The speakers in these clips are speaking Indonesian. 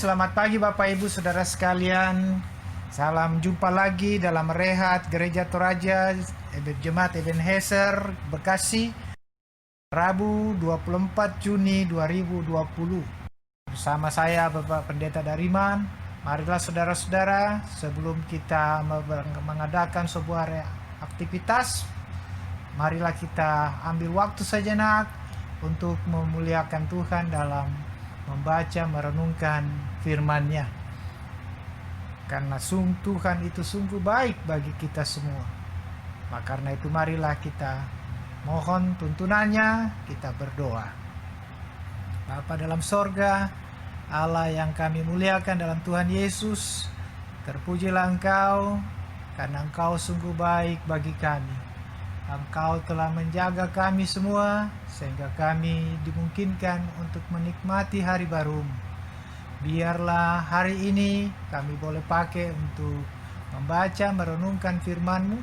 selamat pagi Bapak Ibu Saudara sekalian. Salam jumpa lagi dalam Rehat Gereja Toraja Jemaat Ebenezer Bekasi, Rabu 24 Juni 2020. Bersama saya Bapak Pendeta Dariman. Marilah saudara-saudara, sebelum kita mengadakan sebuah aktivitas, marilah kita ambil waktu sejenak untuk memuliakan Tuhan dalam membaca, merenungkan firman-Nya. Karena Tuhan itu sungguh baik bagi kita semua. Maka karena itu marilah kita mohon tuntunannya, kita berdoa. Bapa dalam sorga, Allah yang kami muliakan dalam Tuhan Yesus, terpujilah Engkau karena Engkau sungguh baik bagi kami. Engkau telah menjaga kami semua sehingga kami dimungkinkan untuk menikmati hari baru. Biarlah hari ini kami boleh pakai untuk membaca, merenungkan firman-Mu,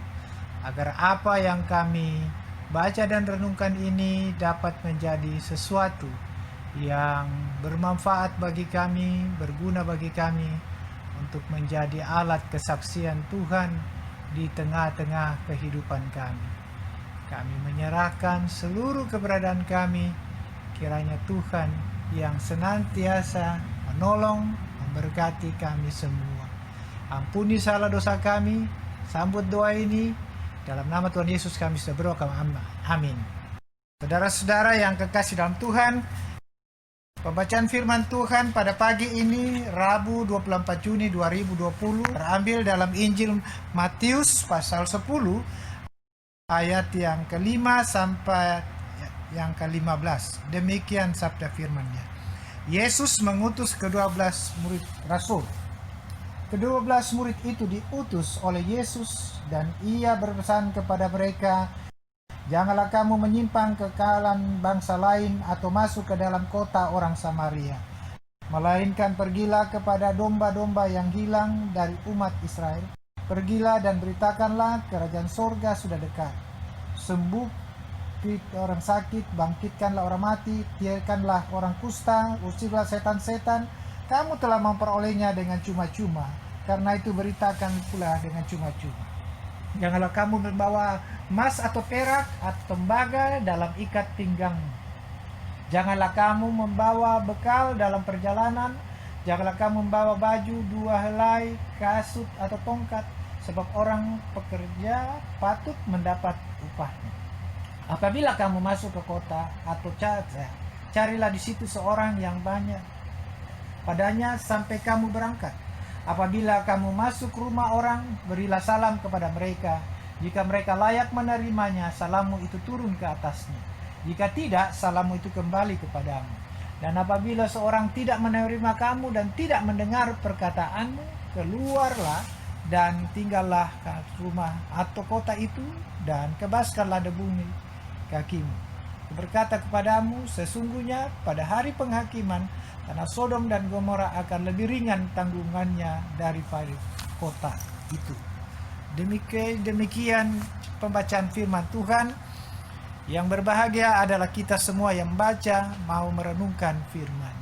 agar apa yang kami baca dan renungkan ini dapat menjadi sesuatu yang bermanfaat bagi kami, berguna bagi kami, untuk menjadi alat kesaksian Tuhan di tengah-tengah kehidupan kami. Kami menyerahkan seluruh keberadaan kami, kiranya Tuhan yang senantiasa menolong, memberkati kami semua. Ampuni salah dosa kami, sambut doa ini, dalam nama Tuhan Yesus kami sudah berdoa, amin. Saudara-saudara yang kekasih dalam Tuhan, pembacaan firman Tuhan pada pagi ini, Rabu 24 Juni 2020, terambil dalam Injil Matius pasal 10, ayat yang kelima sampai yang ke-15. Demikian sabda firman-Nya. Yesus mengutus ke-12 murid rasul. Ke-12 murid itu diutus oleh Yesus dan ia berpesan kepada mereka, janganlah kamu menyimpang ke kalangan bangsa lain atau masuk ke dalam kota orang Samaria, melainkan pergilah kepada domba-domba yang hilang dari umat Israel. Pergilah dan beritakanlah kerajaan sorga sudah dekat. Sembuhkan orang sakit, bangkitkanlah orang mati, tiarkanlah orang kusta, usirlah setan-setan. Kamu telah memperolehnya dengan cuma-cuma, karena itu beritakan pula dengan cuma-cuma. Janganlah kamu membawa emas atau perak atau tembaga dalam ikat pinggangmu. Janganlah kamu membawa bekal dalam perjalanan. Janganlah kamu membawa baju, 2 helai, kasut atau tongkat, sebab orang pekerja patut mendapat upahnya. Apabila kamu masuk ke kota atau carilah di situ seorang yang banyak padanya sampai kamu berangkat. Apabila kamu masuk rumah orang, berilah salam kepada mereka. Jika mereka layak menerimanya, salammu itu turun ke atasnya. Jika tidak, salammu itu kembali kepadamu. Dan apabila seorang tidak menerima kamu dan tidak mendengar perkataanmu, keluarlah dan tinggallah ke rumah atau kota itu dan kebaskanlah debu kakimu. Berkata kepadamu, sesungguhnya pada hari penghakiman tanah Sodom dan Gomora akan lebih ringan tanggungannya daripada kota itu. Demikian pembacaan firman Tuhan. Yang berbahagia adalah kita semua yang membaca, mau merenungkan firman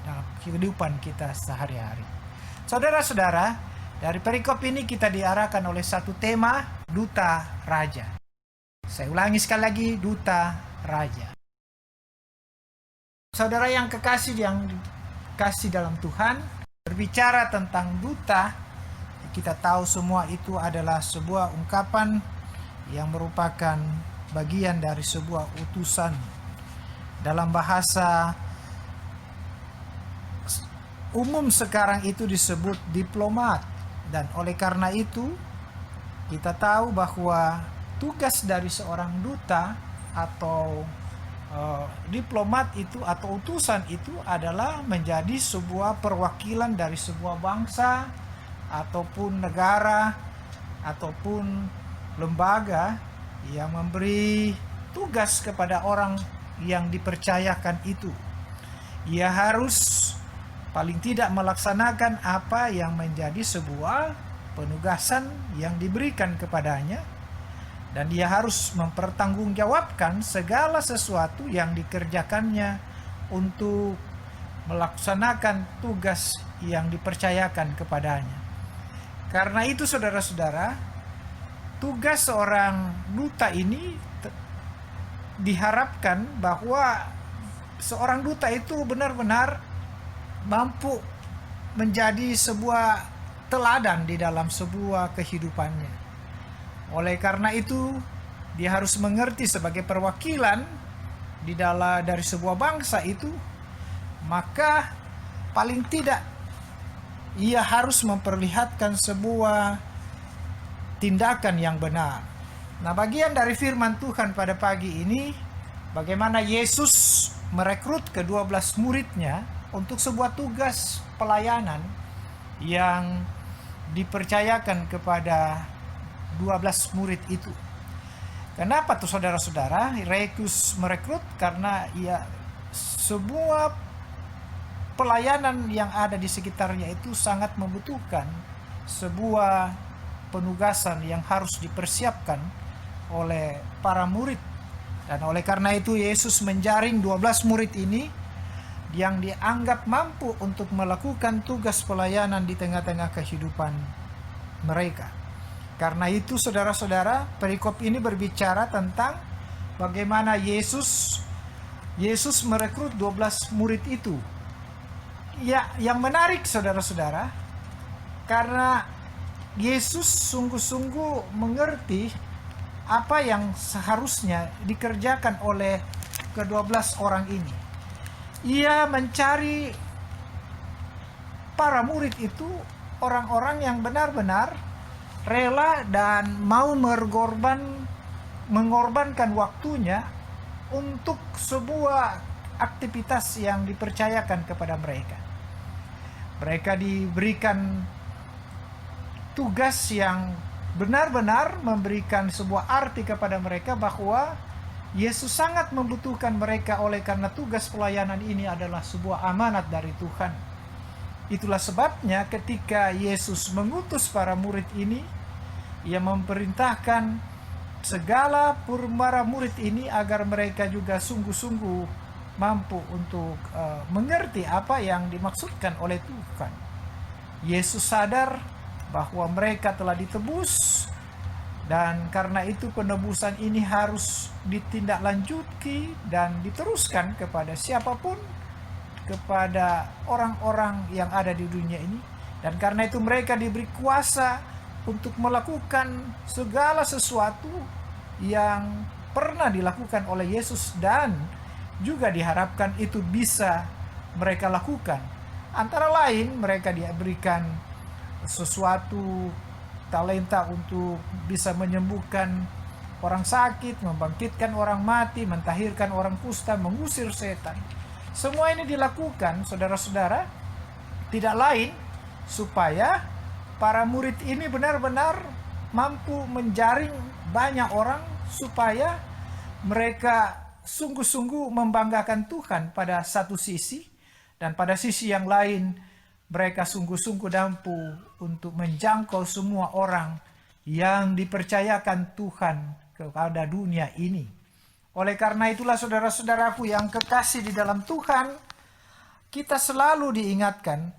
dalam kehidupan kita sehari-hari. Saudara-saudara, dari perikop ini kita diarahkan oleh satu tema, duta raja. Saya ulangi sekali lagi, duta raja. Saudara yang kekasih, yang dikasih dalam Tuhan, berbicara tentang duta, kita tahu semua itu adalah sebuah ungkapan yang merupakan bagian dari sebuah utusan. Dalam bahasa umum sekarang itu disebut diplomat. Dan oleh karena itu, kita tahu bahwa tugas dari seorang duta atau diplomat itu atau utusan itu adalah menjadi sebuah perwakilan dari sebuah bangsa ataupun negara ataupun lembaga yang memberi tugas kepada orang yang dipercayakan itu. Ia harus paling tidak melaksanakan apa yang menjadi sebuah penugasan yang diberikan kepadanya, dan dia harus mempertanggungjawabkan segala sesuatu yang dikerjakannya untuk melaksanakan tugas yang dipercayakan kepadanya. Karena itu saudara-saudara, tugas seorang duta ini diharapkan bahwa seorang duta itu benar-benar mampu menjadi sebuah teladan di dalam sebuah kehidupannya. Oleh karena itu, dia harus mengerti sebagai perwakilan dari sebuah bangsa itu, maka paling tidak ia harus memperlihatkan sebuah tindakan yang benar. Nah, bagian dari firman Tuhan pada pagi ini, bagaimana Yesus merekrut ke-12 muridnya untuk sebuah tugas pelayanan yang dipercayakan kepada 12 murid itu. Kenapa tuh saudara-saudara Yesus merekrut? Karena sebuah pelayanan yang ada di sekitarnya itu sangat membutuhkan sebuah penugasan yang harus dipersiapkan oleh para murid. Dan oleh karena itu Yesus menjaring 12 murid ini yang dianggap mampu untuk melakukan tugas pelayanan di tengah-tengah kehidupan mereka. Karena itu saudara-saudara, perikop ini berbicara tentang bagaimana Yesus merekrut 12 murid itu. Ya, yang menarik saudara-saudara, karena Yesus sungguh-sungguh mengerti apa yang seharusnya dikerjakan oleh ke-12 orang ini. Ia mencari para murid itu orang-orang yang benar-benar rela dan mau mengorbankan waktunya untuk sebuah aktivitas yang dipercayakan kepada mereka. Mereka diberikan tugas yang benar-benar memberikan sebuah arti kepada mereka bahwa Yesus sangat membutuhkan mereka, oleh karena tugas pelayanan ini adalah sebuah amanat dari Tuhan. Itulah sebabnya ketika Yesus mengutus para murid ini, ia memerintahkan segala para murid ini agar mereka juga sungguh-sungguh mampu untuk mengerti apa yang dimaksudkan oleh Tuhan. Yesus sadar bahwa mereka telah ditebus, dan karena itu penebusan ini harus ditindaklanjuti dan diteruskan kepada siapapun, kepada orang-orang yang ada di dunia ini. Dan karena itu mereka diberi kuasa untuk melakukan segala sesuatu yang pernah dilakukan oleh Yesus, dan juga diharapkan itu bisa mereka lakukan. Antara lain mereka diberikan sesuatu talenta untuk bisa menyembuhkan orang sakit, membangkitkan orang mati, mentahirkan orang kusta, mengusir setan. Semua ini dilakukan saudara-saudara tidak lain supaya para murid ini benar-benar mampu menjaring banyak orang, supaya mereka sungguh-sungguh membanggakan Tuhan pada satu sisi, dan pada sisi yang lain mereka sungguh-sungguh mampu untuk menjangkau semua orang yang dipercayakan Tuhan kepada dunia ini. Oleh karena itulah saudara-saudaraku yang kekasih di dalam Tuhan, kita selalu diingatkan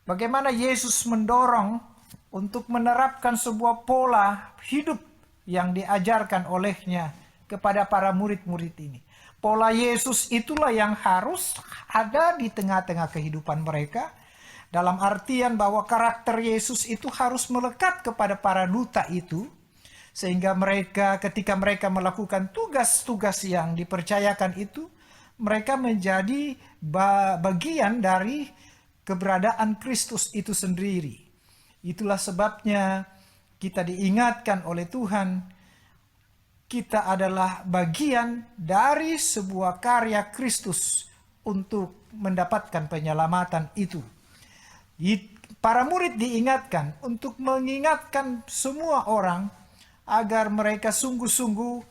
bagaimana Yesus mendorong untuk menerapkan sebuah pola hidup yang diajarkan olehnya kepada para murid-murid ini. Pola Yesus itulah yang harus ada di tengah-tengah kehidupan mereka, dalam artian bahwa karakter Yesus itu harus melekat kepada para duta itu, sehingga mereka ketika mereka melakukan tugas-tugas yang dipercayakan itu, mereka menjadi bagian dari keberadaan Kristus itu sendiri. Itulah sebabnya kita diingatkan oleh Tuhan, kita adalah bagian dari sebuah karya Kristus untuk mendapatkan penyelamatan itu. Para murid diingatkan untuk mengingatkan semua orang agar mereka sungguh-sungguh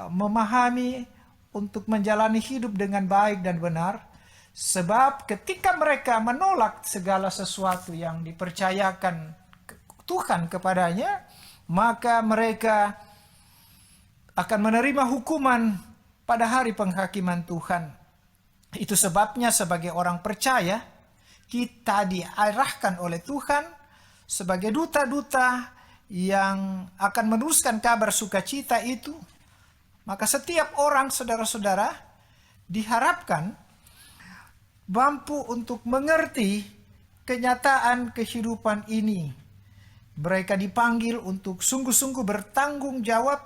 memahami untuk menjalani hidup dengan baik dan benar. Sebab ketika mereka menolak segala sesuatu yang dipercayakan Tuhan kepadanya, maka mereka akan menerima hukuman pada hari penghakiman Tuhan. Itu sebabnya sebagai orang percaya, kita diarahkan oleh Tuhan sebagai duta-duta yang akan meneruskan kabar sukacita itu. Maka setiap orang, saudara-saudara, diharapkan mampu untuk mengerti kenyataan kehidupan ini. Mereka dipanggil untuk sungguh-sungguh bertanggung jawab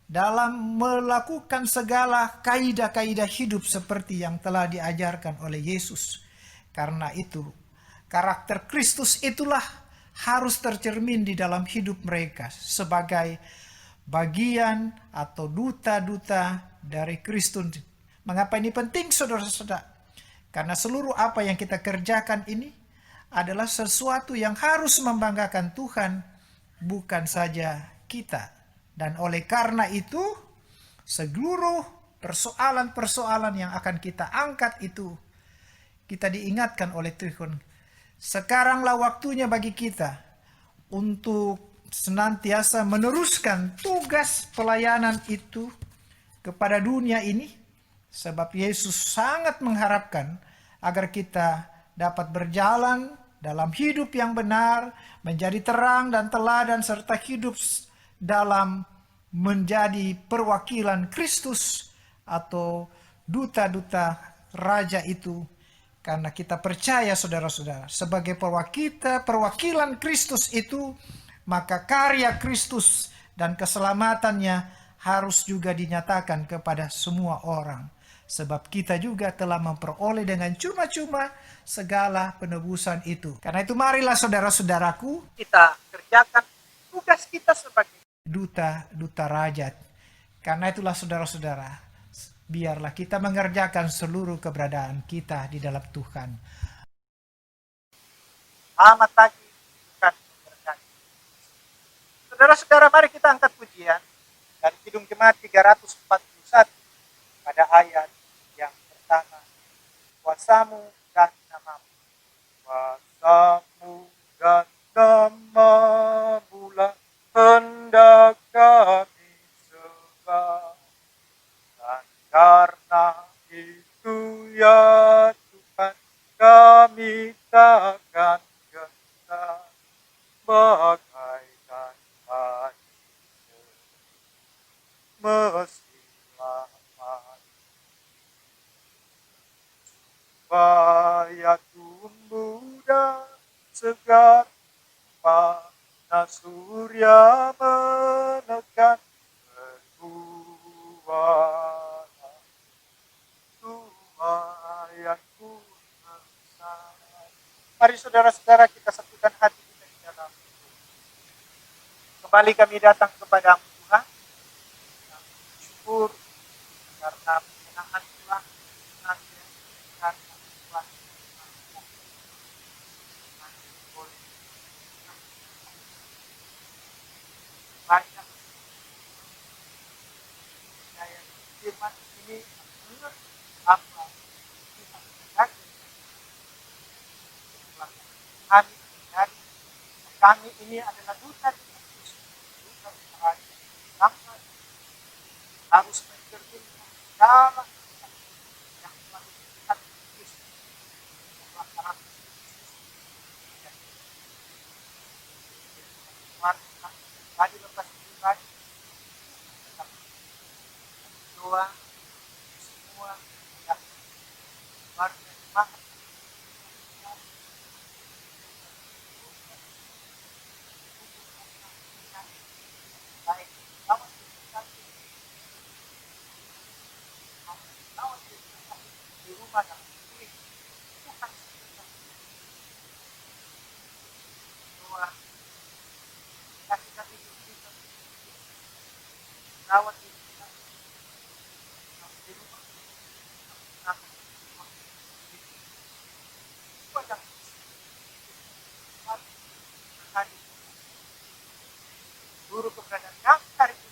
dalam melakukan segala kaidah-kaidah hidup seperti yang telah diajarkan oleh Yesus. Karena itu, karakter Kristus itulah harus tercermin di dalam hidup mereka sebagai bagian atau duta-duta dari Kristus. Mengapa ini penting, saudara-saudara? Karena seluruh apa yang kita kerjakan ini adalah sesuatu yang harus membanggakan Tuhan, bukan saja kita. Dan oleh karena itu, seluruh persoalan-persoalan yang akan kita angkat itu, kita diingatkan oleh Tuhan. Sekaranglah waktunya bagi kita untuk senantiasa meneruskan tugas pelayanan itu kepada dunia ini, sebab Yesus sangat mengharapkan agar kita dapat berjalan dalam hidup yang benar, menjadi terang dan teladan, serta hidup dalam menjadi perwakilan Kristus atau duta-duta Raja itu. Karena kita percaya, saudara-saudara, sebagai perwakilan Kristus itu, maka karya Kristus dan keselamatannya harus juga dinyatakan kepada semua orang. Sebab kita juga telah memperoleh dengan cuma-cuma segala penebusan itu. Karena itu marilah saudara-saudaraku, kita kerjakan tugas kita sebagai duta-duta Raja. Karena itulah saudara-saudara, biarlah kita mengerjakan seluruh keberadaan kita di dalam Tuhan. Selamat pagi, Tuhan memberkati. Saudara-saudara, mari kita angkat pujian dari Kidung Jemaat 341 pada ayat yang pertama. Kuasamu dan namamu, kuasamu dan namamu-lah hendak kami sembah. Dan karena itu ya Tuhan, kami takkan gentar bagaikan tadi mestilah supaya tumbuh dan segar panas surya menekan berbuah tuayanku besar. Mari saudara-saudara, kita satukan hati kita di dalam. Kembali kami datang kepada Tuhan, syukur karena penyenangan Tuhan, karena Tuhan banyak saya firman ini benar apa kita menjaga kami dari kami ini adalah duta Kristus, duta Raja, harus mencerminkan segala yang melihat Kristus dalam karakter Kristus. Tadi lepas pribadi, doa semua yang warga semangat baik lawan di rumah yang pilih Tuhan doa kasihkan hidup kita rawat hidup kita di rumah yang hadir guru keberadaan yang hari ini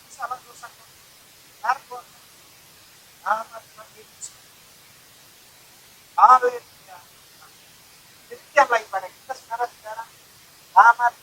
salah dosa narkoba amat menginspirasi. Haleluya. Demikianlah ibadah kita saudara-saudara. Selamat